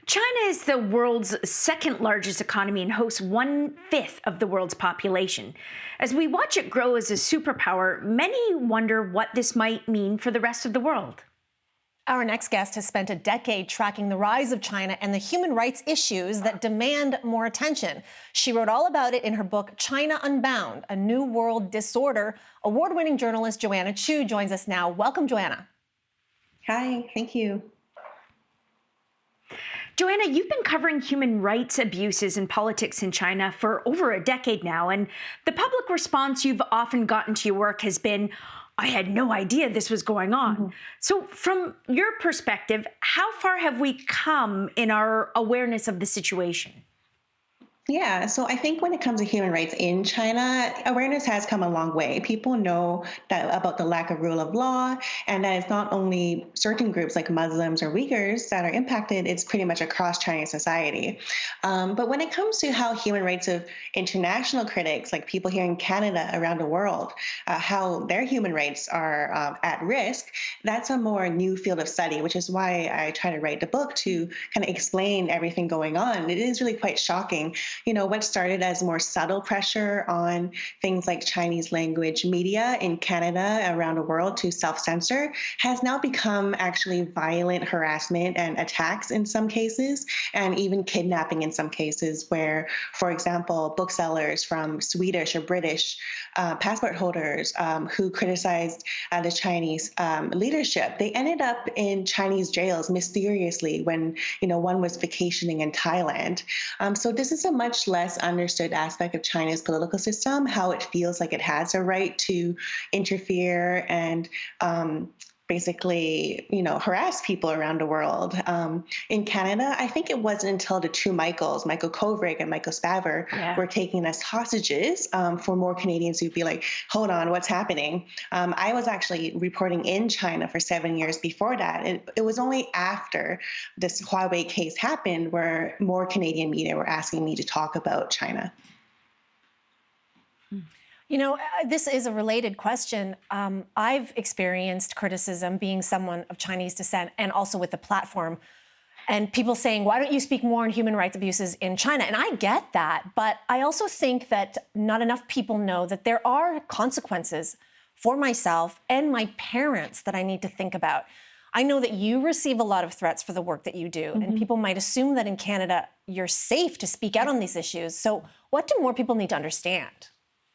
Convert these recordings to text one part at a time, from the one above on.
China is the world's second largest economy and hosts one-fifth of the world's population. As we watch it grow as a superpower, many wonder what this might mean for the rest of the world. Our next guest has spent a decade tracking the rise of China and the human rights issues that demand more attention. She wrote all about it in her book, China Unbound, A New World Disorder. Award-winning journalist Joanna Chu joins us now. Welcome, Joanna. Hi, thank you. Joanna, you've been covering human rights abuses and politics in China for over a decade now, and the public response you've often gotten to your work has been, I had no idea this was going on. So from your perspective, how far have we come in our awareness of the situation? Yeah, so I think when it comes to human rights in China, awareness has come a long way. People know that about the lack of rule of law, and that it's not only certain groups like Muslims or Uyghurs that are impacted, it's pretty much across Chinese society. But when it comes to how human rights of international critics, like people here in Canada, around the world, how their human rights are at risk, that's a more new field of study, which is why I try to write the book to kind of explain everything going on. It is really quite shocking. You know, what started as more subtle pressure on things like Chinese language media in Canada, around the world, to self-censor has now become actually violent harassment and attacks in some cases, and even kidnapping in some cases where, for example, booksellers from Swedish or British passport holders who criticized the Chinese leadership, they ended up in Chinese jails mysteriously when, one was vacationing in Thailand. So this is a much less understood aspect of China's political system, how it feels like it has a right to interfere and basically, harass people around the world. In Canada, I think it wasn't until the two Michaels, Michael Kovrig and Michael Spavor, were taken as hostages for more Canadians who'd be like, hold on, what's happening? I was actually reporting in China for 7 years before that. It was only after this Huawei case happened where more Canadian media were asking me to talk about China. This is a related question. I've experienced criticism being someone of Chinese descent and also with the platform, and people saying, why don't you speak more on human rights abuses in China? And I get that, but I also think that not enough people know that there are consequences for myself and my parents that I need to think about. I know that you receive a lot of threats for the work that you do, and people might assume that in Canada, you're safe to speak out on these issues. So what do more people need to understand?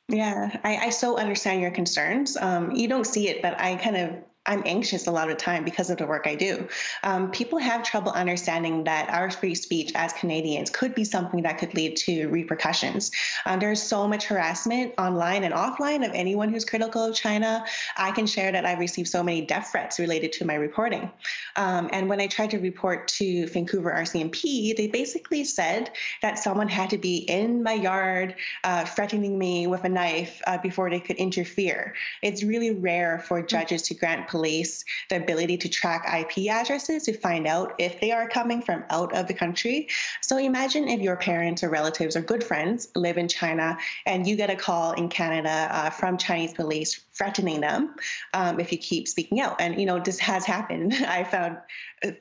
Yeah, I so understand your concerns. You don't see it, but I'm anxious a lot of the time because of the work I do. People have trouble understanding that our free speech as Canadians could be something that could lead to repercussions. There's so much harassment online and offline of anyone who's critical of China. I can share that I've received so many death threats related to my reporting. And when I tried to report to Vancouver RCMP, they basically said that someone had to be in my yard threatening me with a knife before they could interfere. It's really rare for judges to grant police the ability to track IP addresses to find out if they are coming from out of the country. So imagine if your parents or relatives or good friends live in China and you get a call in Canada from Chinese police threatening them if you keep speaking out. And, this has happened. I found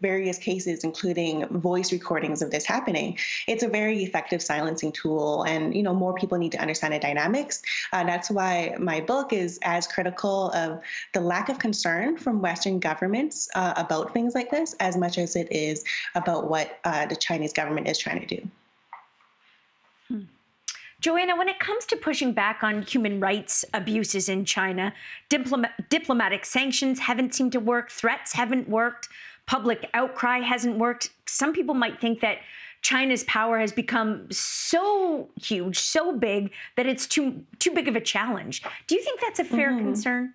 various cases, including voice recordings of this happening. It's a very effective silencing tool. And, more people need to understand the dynamics. That's why my book is as critical of the lack of concern from Western governments about things like this as much as it is about what the Chinese government is trying to do. Joanna, when it comes to pushing back on human rights abuses in China, diplomatic sanctions haven't seemed to work, threats haven't worked, public outcry hasn't worked. Some people might think that China's power has become so huge, so big, that it's too big of a challenge. Do you think that's a fair concern?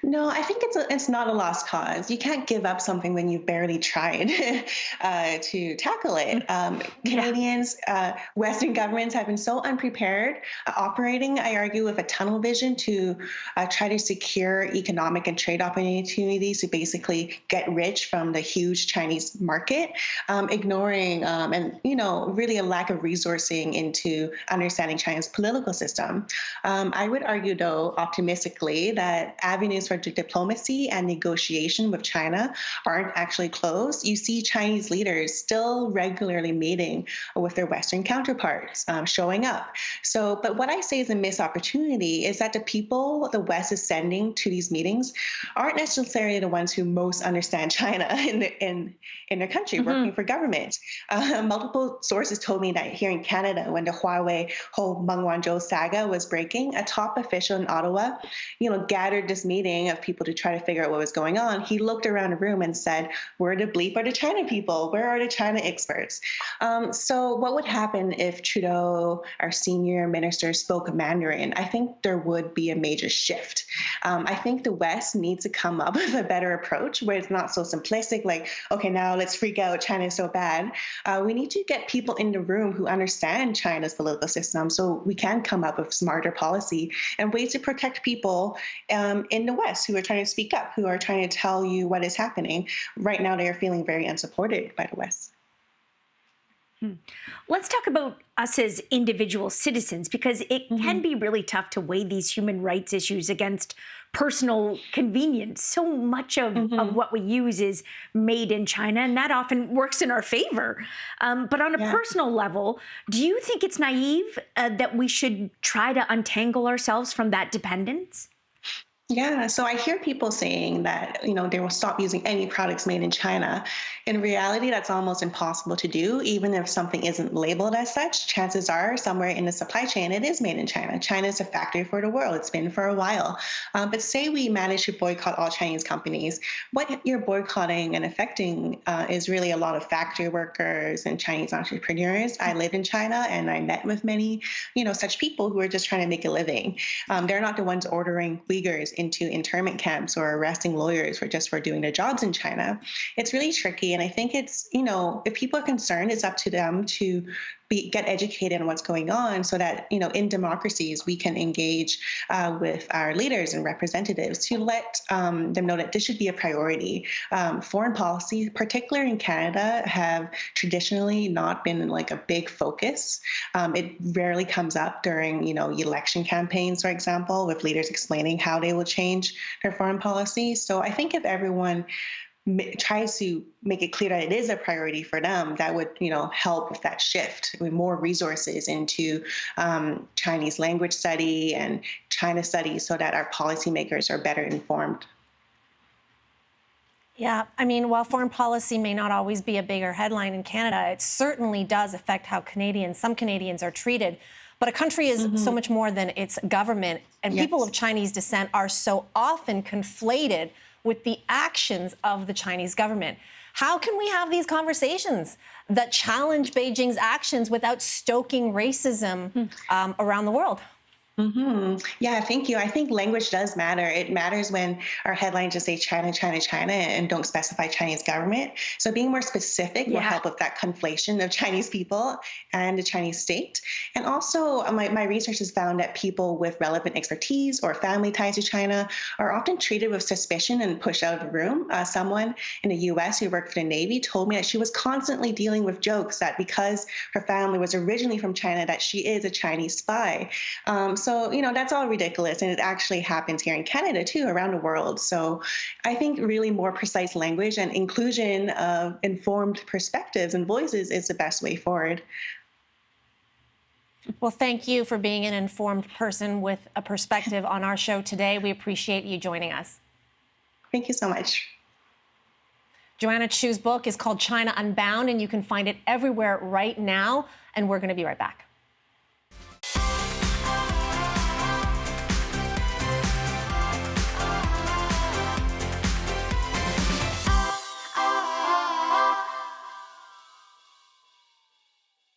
No, I think it's not a lost cause. You can't give up something when you've barely tried to tackle it. Canadians, Western governments have been so unprepared, operating, I argue, with a tunnel vision to try to secure economic and trade opportunities to basically get rich from the huge Chinese market, ignoring and really a lack of resourcing into understanding China's political system. I would argue, though, optimistically, that avenues for for diplomacy and negotiation with China aren't actually closed, you see Chinese leaders still regularly meeting with their Western counterparts, showing up. So, but what I say is a missed opportunity is that the people the West is sending to these meetings aren't necessarily the ones who most understand China in their country, working for government. Multiple sources told me that here in Canada, when the Huawei whole Meng Wanzhou saga was breaking, a top official in Ottawa, gathered this meeting of people to try to figure out what was going on. He looked around the room and said, "Where the bleep are the China people? Where are the China experts?" So, what would happen if Trudeau, our senior minister, spoke Mandarin? I think there would be a major shift. I think the West needs to come up with a better approach where it's not so simplistic, like, okay, now let's freak out, China is so bad. We need to get people in the room who understand China's political system so we can come up with smarter policy and ways to protect people in the West who are trying to speak up, who are trying to tell you what is happening. Right now, they are feeling very unsupported by the West. Let's talk about us as individual citizens, because it can be really tough to weigh these human rights issues against personal convenience. So much of what we use is made in China, and that often works in our favor. But on a personal level, do you think it's naive that we should try to untangle ourselves from that dependence? Yeah, so I hear people saying that, they will stop using any products made in China. In reality, that's almost impossible to do. Even if something isn't labeled as such, chances are somewhere in the supply chain, it is made in China. China is a factory for the world. It's been for a while. But say we manage to boycott all Chinese companies, what you're boycotting and affecting is really a lot of factory workers and Chinese entrepreneurs. I live in China and I met with many, such people who are just trying to make a living. They're not the ones ordering Uyghurs into internment camps or arresting lawyers for doing their jobs in China. It's really tricky. And I think it's, if people are concerned, it's up to them to get educated on what's going on so that, in democracies, we can engage with our leaders and representatives to let them know that this should be a priority. Foreign policy, particularly in Canada, have traditionally not been like a big focus. It rarely comes up during, election campaigns, for example, with leaders explaining how they will change their foreign policy. So I think if everyone tries to make it clear that it is a priority for them, that would, help with that shift with more resources into Chinese language study and China studies so that our policymakers are better informed. Yeah, I mean, while foreign policy may not always be a bigger headline in Canada, it certainly does affect how some Canadians are treated. But a country is so much more than its government, and people of Chinese descent are so often conflated with the actions of the Chinese government. How can we have these conversations that challenge Beijing's actions without stoking racism around the world? Yeah, thank you. I think language does matter. It matters when our headlines just say China, China, China, and don't specify Chinese government. So being more specific will help with that conflation of Chinese people and the Chinese state. And also, my research has found that people with relevant expertise or family ties to China are often treated with suspicion and pushed out of the room. Someone in the US who worked for the Navy told me that she was constantly dealing with jokes that because her family was originally from China, that she is a Chinese spy. So, that's all ridiculous. And it actually happens here in Canada, too, around the world. So I think really more precise language and inclusion of informed perspectives and voices is the best way forward. Well, thank you for being an informed person with a perspective on our show today. We appreciate you joining us. Thank you so much. Joanna Chu's book is called China Unbound, and you can find it everywhere right now. And we're going to be right back.